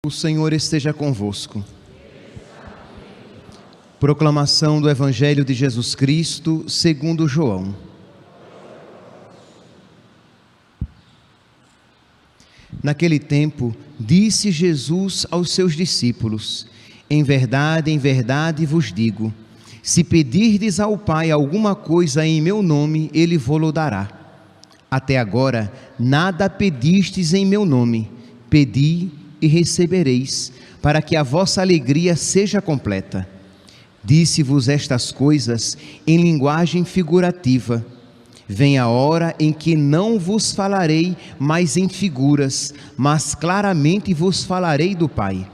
O Senhor esteja convosco. Proclamação do Evangelho de Jesus Cristo segundo João. Naquele tempo, disse Jesus aos seus discípulos: em verdade vos digo, se pedirdes ao Pai alguma coisa em meu nome, Ele vô-lo dará. Até agora, nada pedistes em meu nome. Pedi e recebereis, para que a vossa alegria seja completa. Disse-vos estas coisas em linguagem figurativa. Vem a hora em que não vos falarei mais em figuras, mas claramente vos falarei do Pai.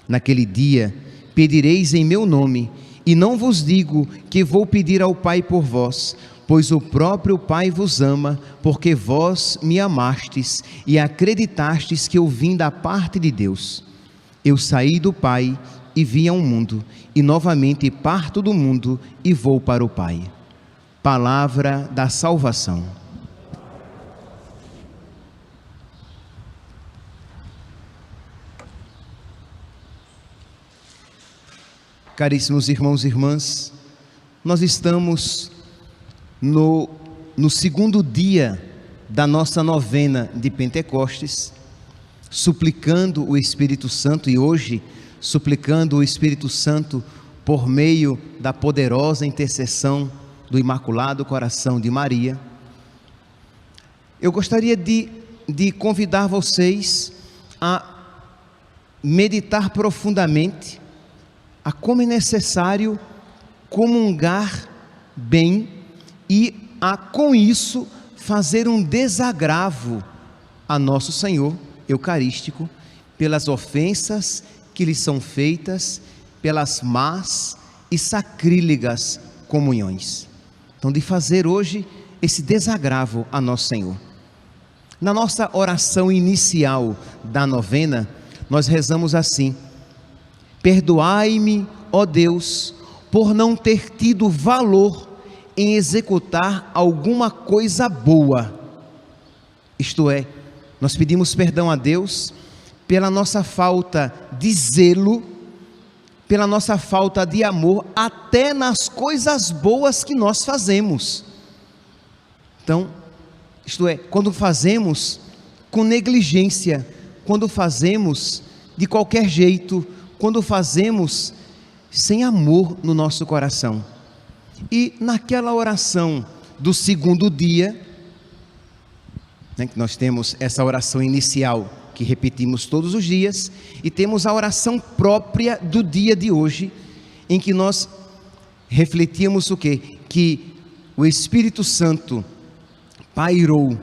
Naquele dia pedireis em meu nome, e não vos digo que vou pedir ao Pai por vós, pois o próprio Pai vos ama, porque vós me amastes e acreditastes que eu vim da parte de Deus. Eu saí do Pai e vim ao mundo, e novamente parto do mundo e vou para o Pai. Palavra da salvação. Caríssimos irmãos e irmãs, nós estamos no segundo dia da nossa novena de Pentecostes, suplicando o Espírito Santo, e hoje suplicando o Espírito Santo por meio da poderosa intercessão do Imaculado Coração de Maria. Eu gostaria de convidar vocês a meditar profundamente a como é necessário comungar bem e a, com isso, fazer um desagravo a nosso Senhor Eucarístico pelas ofensas que lhe são feitas, pelas más e sacrílegas comunhões. Então, de fazer hoje esse desagravo a nosso Senhor. Na nossa oração inicial da novena, nós rezamos assim: perdoai-me, ó Deus, por não ter tido valor em executar alguma coisa boa. Isto é, nós pedimos perdão a Deus pela nossa falta de zelo, pela nossa falta de amor, até nas coisas boas que nós fazemos. Então, isto é, quando fazemos com negligência, quando fazemos de qualquer jeito, quando fazemos sem amor no nosso coração. E naquela oração do segundo dia, né, que nós temos essa oração inicial que repetimos todos os dias, e temos a oração própria do dia de hoje, em que nós refletimos o quê? Que o Espírito Santo pairou,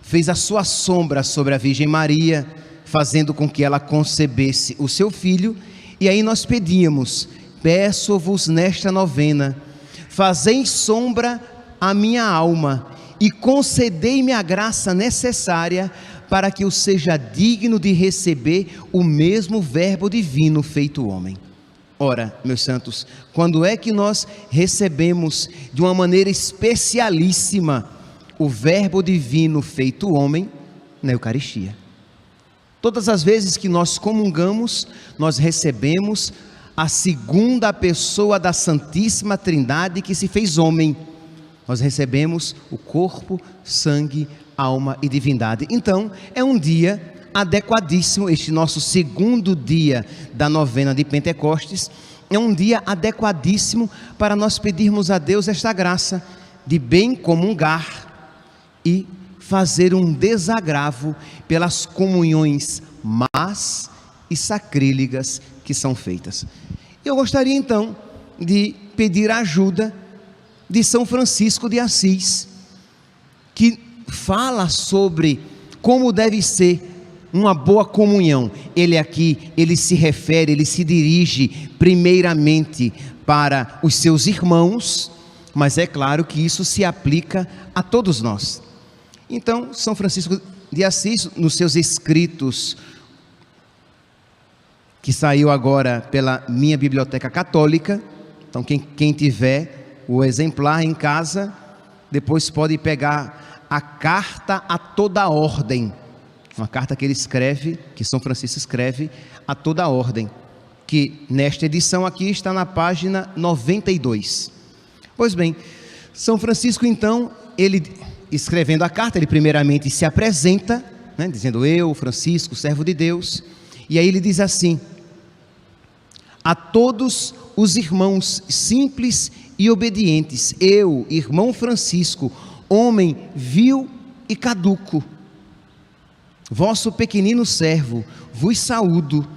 fez a sua sombra sobre a Virgem Maria, fazendo com que ela concebesse o seu filho. E aí nós pedíamos: peço-vos nesta novena, fazei sombra à minha alma e concedei-me a graça necessária para que eu seja digno de receber o mesmo verbo divino feito homem. Ora, meus santos, quando é que nós recebemos de uma maneira especialíssima o verbo divino feito homem? Na Eucaristia. Todas as vezes que nós comungamos, nós recebemos a segunda pessoa da Santíssima Trindade que se fez homem. Nós recebemos o corpo, sangue, alma e divindade. Então, é um dia adequadíssimo, este nosso segundo dia da novena de Pentecostes, é um dia adequadíssimo para nós pedirmos a Deus esta graça de bem comungar e fazer um desagravo pelas comunhões más e sacrílegas que são feitas. Eu gostaria então de pedir a ajuda de São Francisco de Assis, que fala sobre como deve ser uma boa comunhão. Ele se refere, ele se dirige primeiramente para os seus irmãos, mas é claro que isso se aplica a todos nós. Então, São Francisco de Assis, nos seus escritos, que saiu agora pela minha biblioteca católica, então quem tiver o exemplar em casa, depois pode pegar a carta a toda a ordem, Uma carta que ele escreve, que São Francisco escreve a toda a ordem, que nesta edição aqui está na página 92. Pois bem, São Francisco então, ele escrevendo a carta, ele primeiramente se apresenta, né, dizendo: eu, Francisco, servo de Deus, e aí ele diz assim: a todos os irmãos simples e obedientes, eu, irmão Francisco, homem vil e caduco, vosso pequenino servo, vos saúdo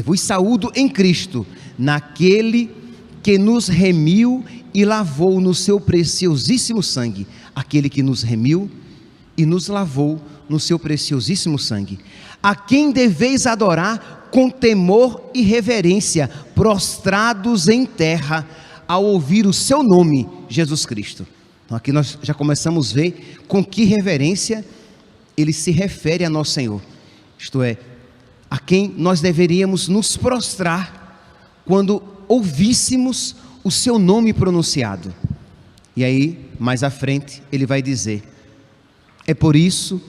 vos saúdo em Cristo, naquele que nos remiu e lavou no seu preciosíssimo sangue, aquele que nos remiu e nos lavou no seu preciosíssimo sangue, a quem deveis adorar com temor e reverência, prostrados em terra, ao ouvir o seu nome, Jesus Cristo. Então aqui nós já começamos a ver com que reverência ele se refere a nosso Senhor, isto é, a quem nós deveríamos nos prostrar quando ouvíssemos o seu nome pronunciado. E aí, mais à frente, ele vai dizer: é por isso,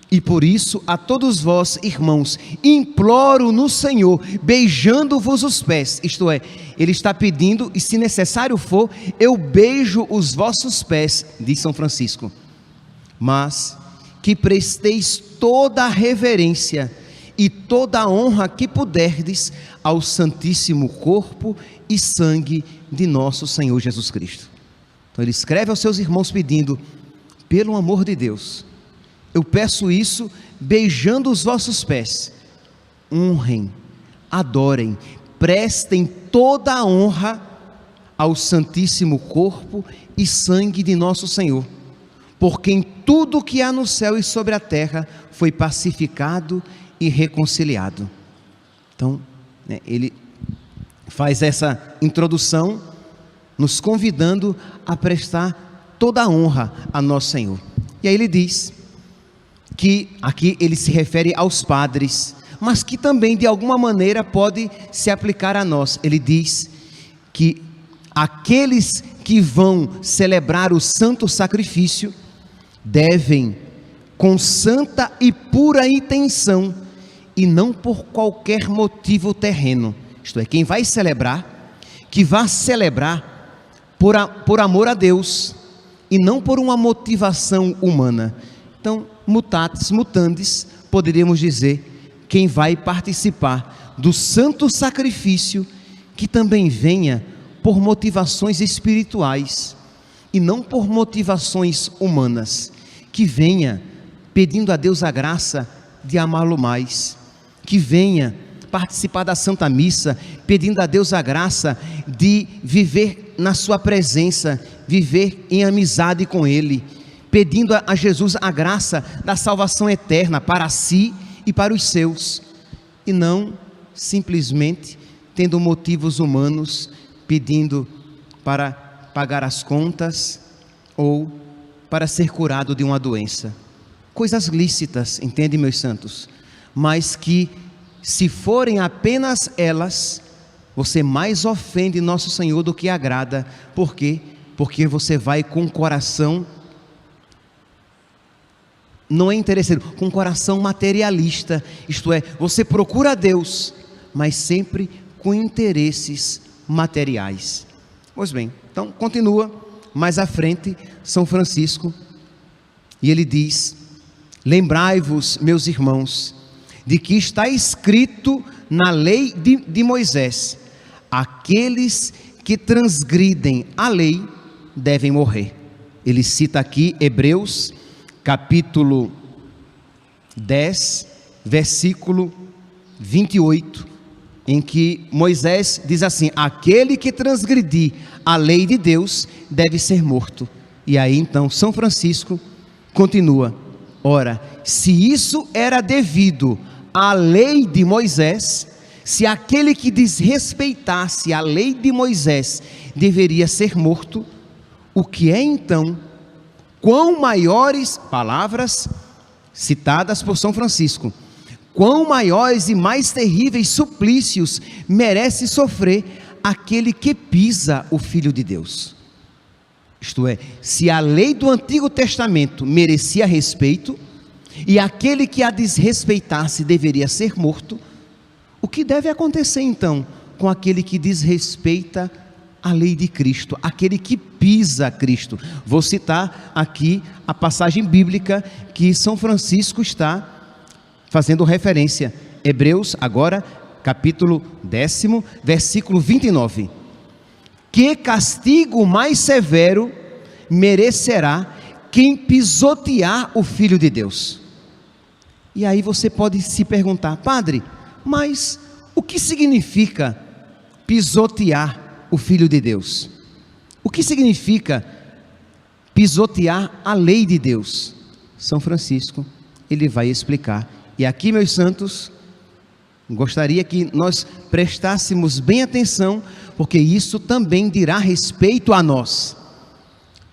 e por isso a todos vós, irmãos, imploro no Senhor, beijando-vos os pés, isto é, ele está pedindo, e se necessário for, eu beijo os vossos pés, diz São Francisco, mas que presteis toda a reverência e toda a honra que puderdes ao santíssimo corpo e sangue de nosso Senhor Jesus Cristo. Então ele escreve aos seus irmãos pedindo: pelo amor de Deus, eu peço isso beijando os vossos pés, honrem, adorem, prestem toda a honra ao santíssimo corpo e sangue de nosso Senhor, porque em tudo que há no céu e sobre a terra foi pacificado e reconciliado. Então, ele faz essa introdução, nos convidando a prestar toda a honra a nosso Senhor. E aí ele diz que aqui ele se refere aos padres, mas que também de alguma maneira pode se aplicar a nós. Ele diz que aqueles que vão celebrar o santo sacrifício devem, com santa e pura intenção, e não por qualquer motivo terreno, isto é, quem vai celebrar, que vá celebrar por amor a Deus, e não por uma motivação humana. Então, mutatis mutandis, poderíamos dizer, quem vai participar do santo sacrifício, que também venha por motivações espirituais, e não por motivações humanas, que venha pedindo a Deus a graça de amá-lo mais, que venha participar da Santa Missa, pedindo a Deus a graça de viver na sua presença, viver em amizade com Ele, pedindo a Jesus a graça da salvação eterna para si e para os seus, e não simplesmente tendo motivos humanos, pedindo para pagar as contas ou para ser curado de uma doença. Coisas lícitas, entende, meus santos? Mas que, se forem apenas elas, você mais ofende nosso Senhor do que agrada. Por quê? Porque você vai com o coração, não é interesseiro, com o coração materialista, isto é, você procura a Deus, mas sempre com interesses materiais. Pois bem, então continua mais à frente São Francisco, e ele diz: lembrai-vos, meus irmãos, de que está escrito na lei de Moisés: aqueles que transgridem a lei devem morrer. Ele cita aqui Hebreus capítulo 10, versículo 28, em que Moisés diz assim: aquele que transgredir a lei de Deus deve ser morto. E aí então São Francisco continua: ora, se isso era devido à lei de Moisés, se aquele que desrespeitasse a lei de Moisés deveria ser morto, o que é então, quão maiores, palavras citadas por São Francisco, quão maiores e mais terríveis suplícios merece sofrer aquele que pisa o Filho de Deus. Isto é, se a lei do Antigo Testamento merecia respeito, e aquele que a desrespeitasse deveria ser morto, o que deve acontecer então com aquele que desrespeita a lei de Cristo, aquele que pisa Cristo? Vou citar aqui a passagem bíblica que São Francisco está fazendo referência. Hebreus, agora, capítulo 10, versículo 29. Que castigo mais severo merecerá quem pisotear o Filho de Deus? E aí você pode se perguntar: padre, mas o que significa pisotear o Filho de Deus? O que significa pisotear a lei de Deus? São Francisco, ele vai explicar. E aqui, meus santos, gostaria que nós prestássemos bem atenção, porque isso também dirá respeito a nós.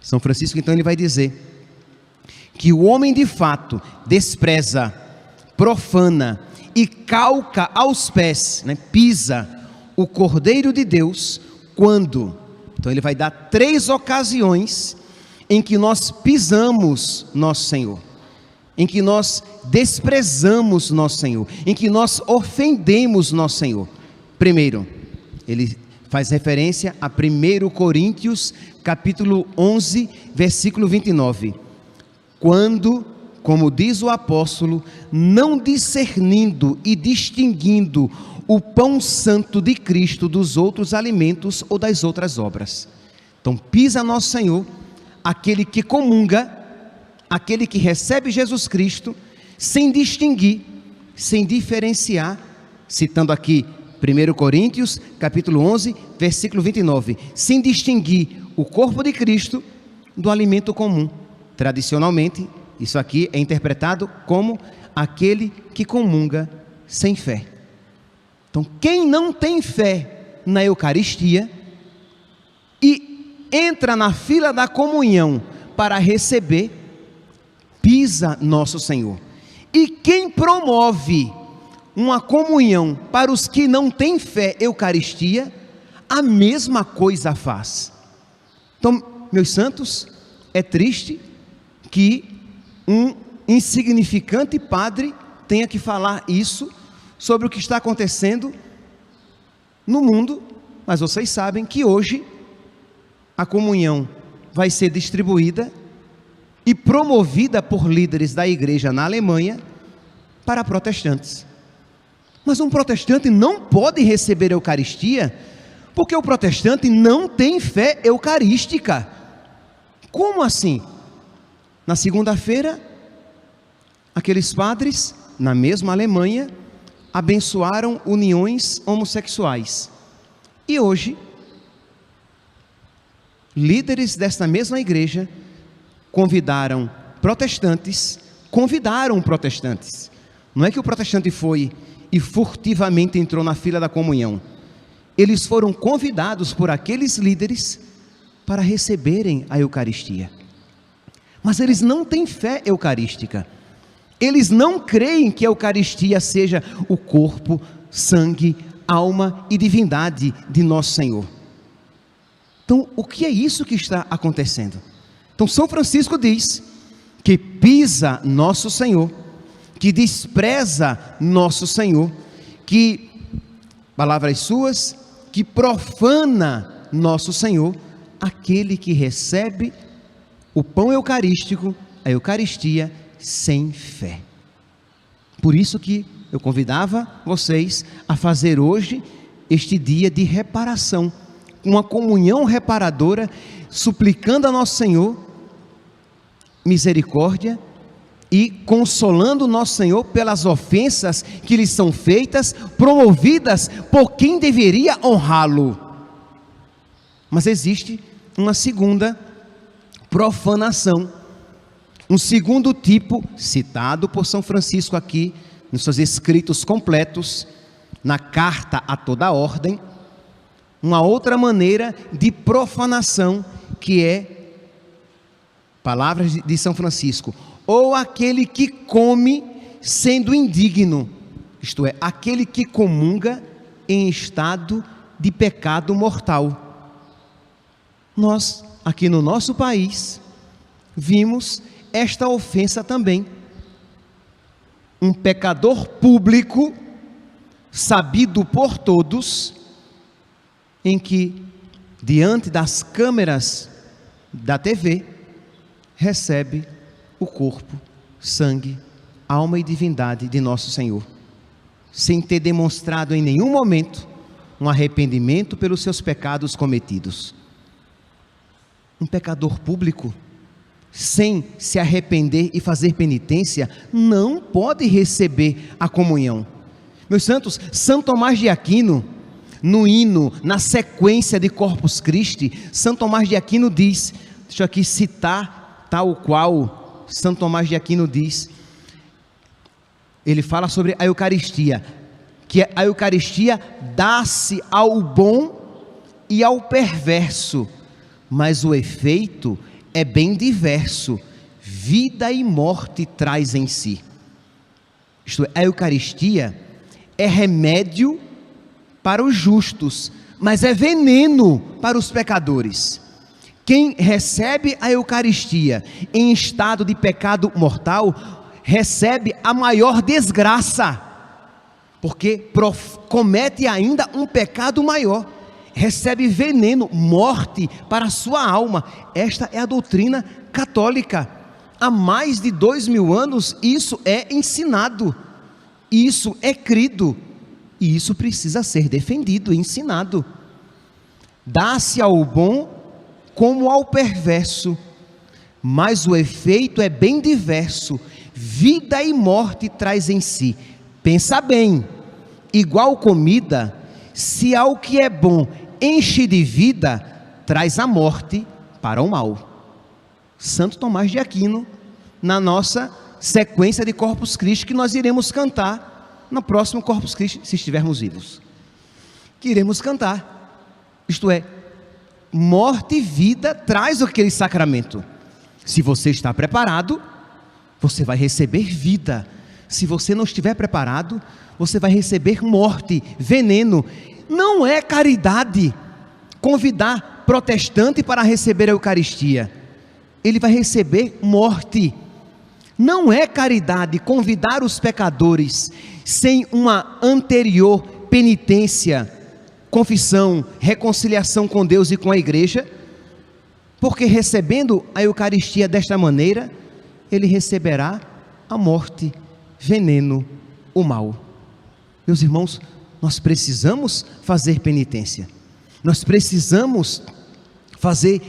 São Francisco, então, ele vai dizer que o homem de fato despreza, profana e calca aos pés, pisa o Cordeiro de Deus, quando? Então ele vai dar 3 ocasiões em que nós pisamos nosso Senhor, em que nós desprezamos nosso Senhor, em que nós ofendemos nosso Senhor. Primeiro, ele faz referência a 1 Coríntios, capítulo 11, versículo 29. Quando, como diz o apóstolo, não discernindo e distinguindo o pão santo de Cristo dos outros alimentos ou das outras obras. Então pisa nosso Senhor aquele que comunga, aquele que recebe Jesus Cristo, sem distinguir, sem diferenciar, citando aqui 1 Coríntios, capítulo 11, versículo 29, sem distinguir o corpo de Cristo do alimento comum. Tradicionalmente, isso aqui é interpretado como aquele que comunga sem fé. Então, quem não tem fé na Eucaristia e entra na fila da comunhão para receber, pisa nosso Senhor. E quem promove uma comunhão para os que não têm fé, Eucaristia, a mesma coisa faz. Então, meus santos, é triste que um insignificante padre tenha que falar isso sobre o que está acontecendo no mundo, mas vocês sabem que hoje a comunhão vai ser distribuída e promovida por líderes da igreja na Alemanha para protestantes. Mas um protestante não pode receber a Eucaristia, porque o protestante não tem fé eucarística. Como assim? Na segunda-feira, aqueles padres, na mesma Alemanha, abençoaram uniões homossexuais. E hoje, líderes desta mesma igreja convidaram protestantes. Não é que o protestante foi e furtivamente entrou na fila da comunhão. Eles foram convidados por aqueles líderes para receberem a Eucaristia. Mas eles não têm fé eucarística. Eles não creem que a Eucaristia seja o corpo, sangue, alma e divindade de nosso Senhor. Então, o que é isso que está acontecendo? Então, São Francisco diz que pisa nosso Senhor, que despreza nosso Senhor, que, palavras suas, que profana nosso Senhor, aquele que recebe o pão eucarístico, a Eucaristia, sem fé. Por isso que eu convidava vocês a fazer hoje este dia de reparação, uma comunhão reparadora, suplicando a nosso Senhor misericórdia e consolando nosso Senhor pelas ofensas que lhe são feitas, promovidas por quem deveria honrá-lo. Mas existe uma segunda profanação, um segundo tipo, citado por São Francisco aqui, nos seus escritos completos, na carta a toda a ordem, uma outra maneira de profanação, que é, palavras de São Francisco, ou aquele que come sendo indigno, isto é, aquele que comunga em estado de pecado mortal. Nós, aqui no nosso país, vimos esta ofensa também. um pecador público, sabido por todos, em que, diante das câmeras da TV, recebe o corpo, sangue, alma e divindade de nosso Senhor, sem ter demonstrado em nenhum momento um arrependimento pelos seus pecados cometidos. Um pecador público, sem se arrepender e fazer penitência, não pode receber a comunhão. Meus santos, São Tomás de Aquino, no hino, na sequência de Corpus Christi, São Tomás de Aquino diz, deixa eu aqui citar tal qual São Tomás de Aquino diz, ele fala sobre a Eucaristia, que a Eucaristia dá-se ao bom e ao perverso, mas o efeito é bem diverso, vida e morte traz em si. Isto é, a Eucaristia é remédio para os justos, mas é veneno para os pecadores. Quem recebe a Eucaristia em estado de pecado mortal, recebe a maior desgraça, porque comete ainda um pecado maior, recebe veneno, morte para a sua alma. Esta é a doutrina católica. Há mais de 2000 anos isso é ensinado, isso é crido, e isso precisa ser defendido, ensinado. Dá-se ao bom como ao perverso, mas o efeito é bem diverso, vida e morte traz em si. Pensa bem, igual comida, se ao que é bom enche de vida, traz a morte para o mal. Santo Tomás de Aquino, na nossa sequência de Corpus Christi, que nós iremos cantar no próximo Corpus Christi, se estivermos vivos, que iremos cantar, isto é, morte e vida traz aquele sacramento. Se você está preparado, você vai receber vida. Se você não estiver preparado, você vai receber morte, veneno. Não é caridade convidar protestante para receber a Eucaristia, ele vai receber morte. Não é caridade convidar os pecadores sem uma anterior penitência, confissão, reconciliação com Deus e com a igreja, porque recebendo a Eucaristia desta maneira, ele receberá a morte, veneno, o mal. Meus irmãos, nós precisamos fazer penitência, nós precisamos fazer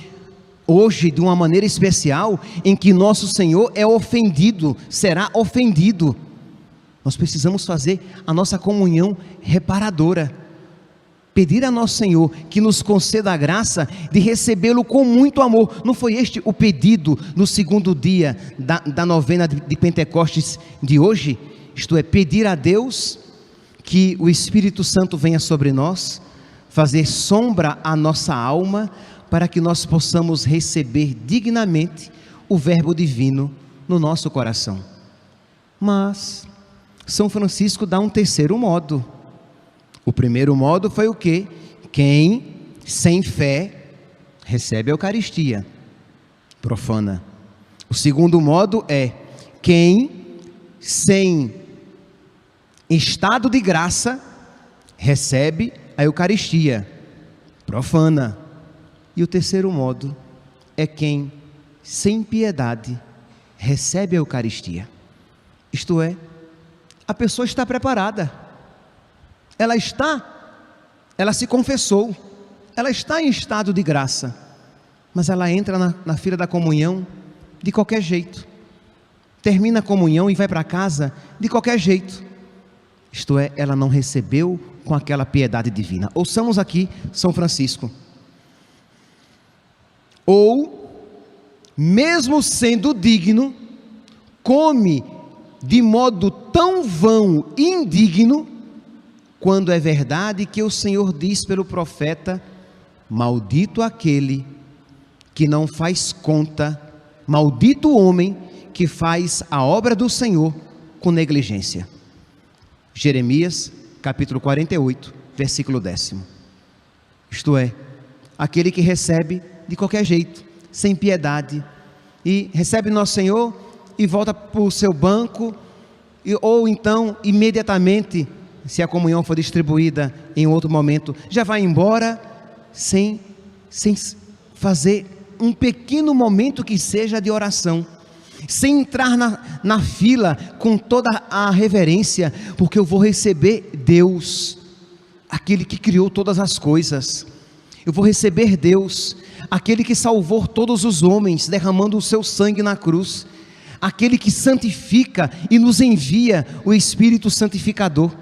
hoje de uma maneira especial, em que nosso Senhor é ofendido, será ofendido. Nós precisamos fazer a nossa comunhão reparadora, pedir a nosso Senhor que nos conceda a graça de recebê-lo com muito amor. Não foi este o pedido no segundo dia da novena de Pentecostes de hoje? Isto é, pedir a Deus que o Espírito Santo venha sobre nós, fazer sombra à nossa alma, para que nós possamos receber dignamente o Verbo Divino no nosso coração. Mas São Francisco dá um terceiro modo. O primeiro modo foi o quê? Quem sem fé recebe a Eucaristia, profana. O segundo modo é quem sem estado de graça recebe a Eucaristia, profana. E o terceiro modo é quem sem piedade recebe a Eucaristia. Isto é, a pessoa está preparada, ela se confessou, ela está em estado de graça, mas ela entra na fila da comunhão de qualquer jeito, termina a comunhão e vai para casa de qualquer jeito. Isto é, ela não recebeu com aquela piedade divina. Ouçamos aqui São Francisco. Ou, mesmo sendo digno, come de modo tão vão e indigno, quando é verdade que o Senhor diz pelo profeta: maldito aquele que não faz conta, maldito o homem que faz a obra do Senhor com negligência. Jeremias, capítulo 48, versículo 10. Isto é, aquele que recebe de qualquer jeito, sem piedade, e recebe nosso Senhor e volta para o seu banco ou então imediatamente, se a comunhão for distribuída em outro momento, já vai embora sem fazer um pequeno momento que seja de oração, sem entrar na fila com toda a reverência, porque eu vou receber Deus, aquele que criou todas as coisas. Eu vou receber Deus, aquele que salvou todos os homens, derramando o seu sangue na cruz, aquele que santifica e nos envia o Espírito Santificador.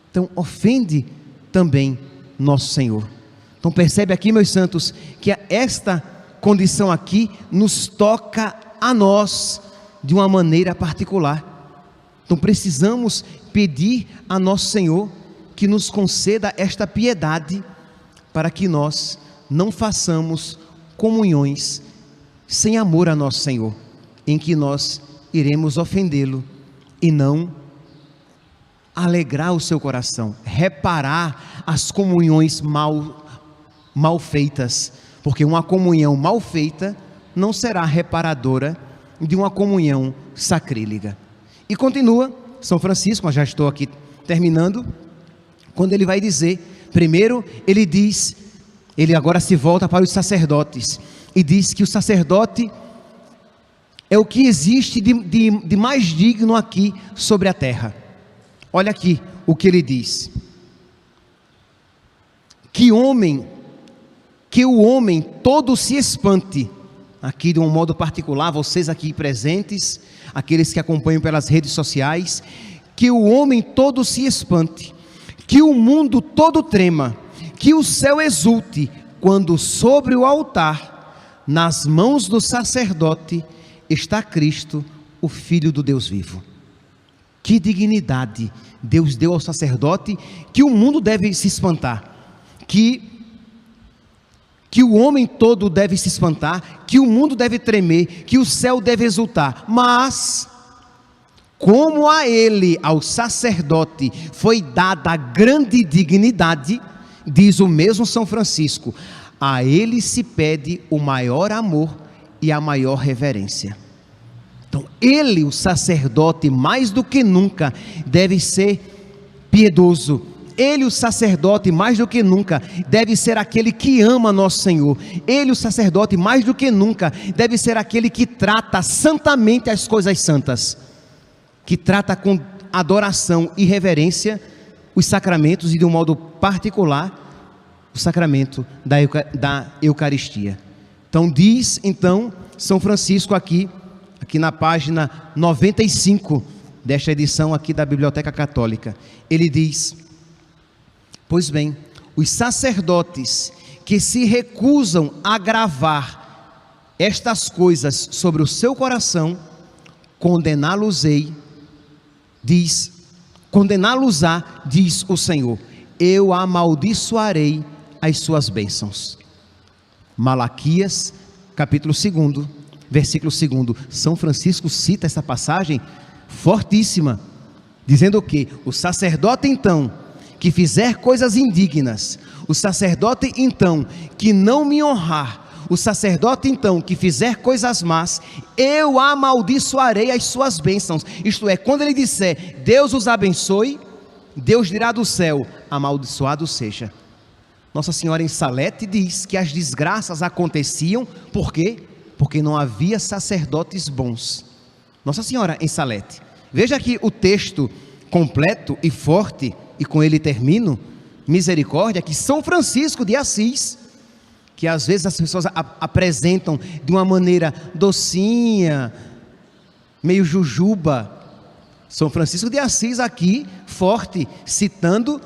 Então ofende também nosso Senhor. Então percebe aqui, meus santos, que esta condição aqui nos toca a nós de uma maneira particular. Então precisamos pedir a nosso Senhor que nos conceda esta piedade, para que nós não façamos comunhões sem amor a nosso Senhor, em que nós iremos ofendê-lo e não alegrar o seu coração, reparar as comunhões mal feitas, porque uma comunhão mal feita não será reparadora de uma comunhão sacrílega. E continua São Francisco, eu já estou aqui terminando, quando ele vai dizer, primeiro ele agora se volta para os sacerdotes, e diz que o sacerdote é o que existe de mais digno aqui sobre a terra. Olha aqui o que ele diz: que o homem todo se espante, aqui de um modo particular, vocês aqui presentes, aqueles que acompanham pelas redes sociais, que o homem todo se espante, que o mundo todo trema, que o céu exulte, quando sobre o altar, nas mãos do sacerdote, está Cristo, o Filho do Deus vivo. Que dignidade Deus deu ao sacerdote, que o mundo deve se espantar, que o homem todo deve se espantar, que o mundo deve tremer, que o céu deve exultar, mas como a ele, ao sacerdote, foi dada grande dignidade, diz o mesmo São Francisco, a ele se pede o maior amor e a maior reverência. Então ele, o sacerdote, mais do que nunca deve ser piedoso. Ele, o sacerdote, mais do que nunca deve ser aquele que ama nosso Senhor. Ele, o sacerdote, mais do que nunca deve ser aquele que trata santamente as coisas santas, que trata com adoração e reverência os sacramentos, e de um modo particular o sacramento da Eucaristia. Então diz São Francisco aqui na página 95 desta edição aqui da Biblioteca Católica, ele diz: pois bem, os sacerdotes que se recusam a gravar estas coisas sobre o seu coração, condená-los-á, diz o Senhor, eu amaldiçoarei as suas bênçãos. Malaquias, capítulo 2, versículo 2. São Francisco cita essa passagem fortíssima, dizendo que o sacerdote então que fizer coisas indignas, o sacerdote então que não me honrar, o sacerdote então que fizer coisas más, eu amaldiçoarei as suas bênçãos. Isto é, quando ele disser Deus os abençoe, Deus dirá do céu, amaldiçoado seja. Nossa Senhora em Salete diz que as desgraças aconteciam, por quê? Porque não havia sacerdotes bons. Nossa Senhora em Salete. Veja aqui o texto completo e forte, e com ele termino, misericórdia, que São Francisco de Assis, que às vezes as pessoas apresentam de uma maneira docinha, meio jujuba. São Francisco de Assis aqui, forte, citando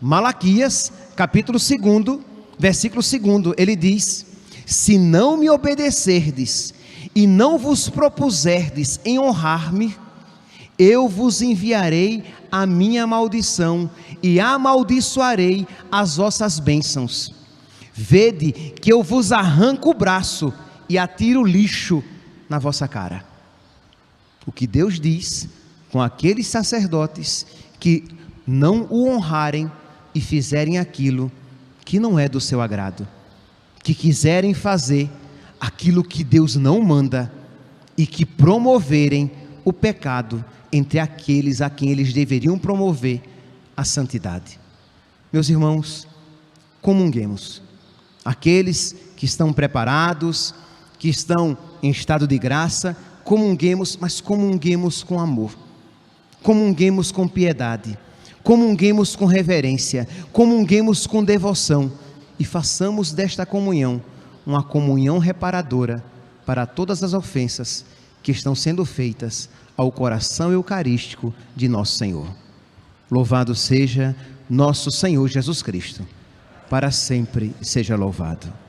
Malaquias, capítulo 2, versículo 2, ele diz: se não me obedecerdes e não vos propuserdes em honrar-me, eu vos enviarei a minha maldição e amaldiçoarei as vossas bênçãos. Vede que eu vos arranco o braço e atiro lixo na vossa cara. O que Deus diz com aqueles sacerdotes que não o honrarem e fizerem aquilo que não é do seu agrado, que quiserem fazer aquilo que Deus não manda e que promoverem o pecado entre aqueles a quem eles deveriam promover a santidade. Meus irmãos, comunguemos. Aqueles que estão preparados, que estão em estado de graça, comunguemos, mas comunguemos com amor, comunguemos com piedade, comunguemos com reverência, comunguemos com devoção e façamos desta comunhão uma comunhão reparadora para todas as ofensas que estão sendo feitas ao coração eucarístico de nosso Senhor. Louvado seja nosso Senhor Jesus Cristo, para sempre seja louvado.